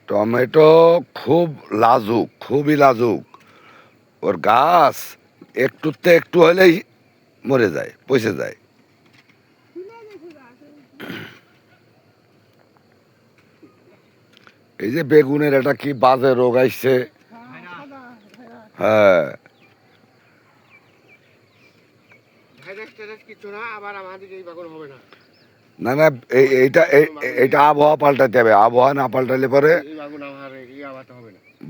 Tomato খুব লাজুক, খুবই লাজুক। ওর গাছ একটুতে একটু হলেই মরে যায়, পচে যায়। এই যে বেগুনের একটা কি বাজে রোগ আসছে। হ্যাঁ, না না, এইটা আবহাওয়া পাল্টাতে হবে। আবহাওয়া না পাল্টালে পরে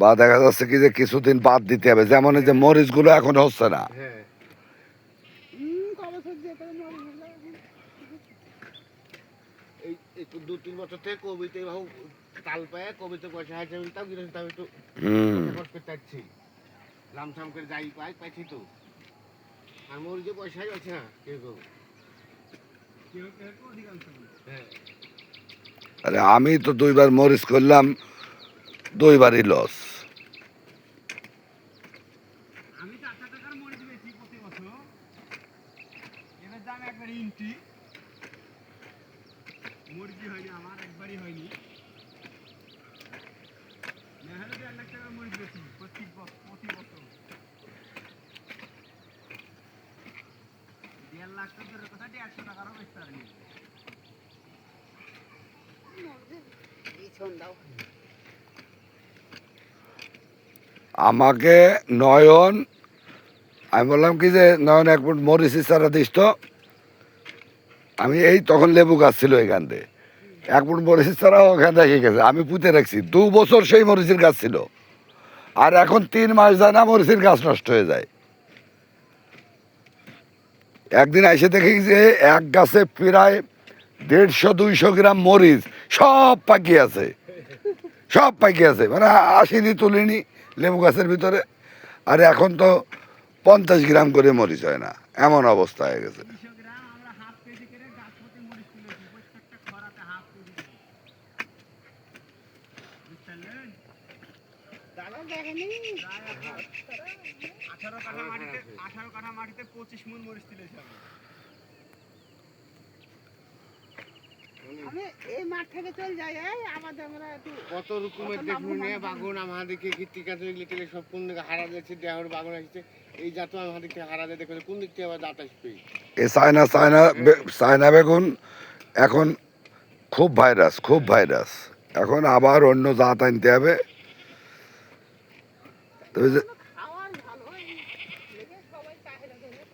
বা দেখা যাচ্ছে কি যে কিছুদিন বাদ দিতে হবে। যেমন এই যে মরিচ গুলো এখন হচ্ছে না। দু-তিন বছর থেকে কবিতে তাল পায় কবিতে পয়সা হাইছে তাও গিরেছি তাও একটু করতে চাচ্ছি লামসাম করে যাই পাইছি তো আর মোর যে পয়সাই আছে না কেউ আরে আমি তো 2বার মরিচ করলাম, 2বারই লস। আমি 4 টাকার মরিচ বেশি প্রতি বছর এবার দাম একবার ইঞ্চি মরিচই হয়নি আমার একবারই হয়নি না হলে 1.5 লাখ টাকার মরিচ বেশি প্রতি বছর 1.5 লাখ টাকার কথা 150 টাকারও বেশি পারেনি আমাকে নয়ন, আমি বললাম কি যে নয়ন 1 ফুট মরিচ চারা দিস তো। আমি এই তখন লেবু গাছ ছিল এখান থেকে, 1 ফুট মরিচ চারা ওখানে রেখে গেছে, আমি পুঁতে রাখছি। 2 বছর সেই মরিচের গাছ ছিল, আর এখন 3 মাস যায় না মরিচের গাছ নষ্ট হয়ে যায়। একদিন এসে দেখি যে এক গাছে প্রায় 150-200 গ্রাম মরিচ সব পাকি আছে, সব পাকি আছে, মানে আসিনি তুলিনি লেবু গাছের ভিতরে। আর এখন তো 50 গ্রাম করে মরিচ হয় না, এমন অবস্থা হয়ে গেছে। কত রকমের দেখুন বাগুন আমাদেরকে কীর্তিকা তৈরি সব কোন দিকে হারা যাচ্ছে দেহর বাগুন আসছে এই জাত আমাদেরকে হারা যায় দেখুন কোন দিক থেকে আবার দাঁত আসবে এই চায়না বেগুন এখন খুব ভাইরাস, খুব ভাইরাস। এখন আবার অন্য জাত আনতে হবে।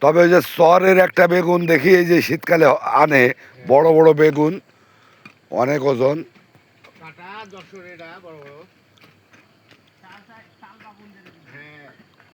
তবে ওই যে চরের একটা বেগুন দেখি এই যে শীতকালে আনে, বড় বড় বেগুন, অনেক ওজন। কাটা 10 বড় বড়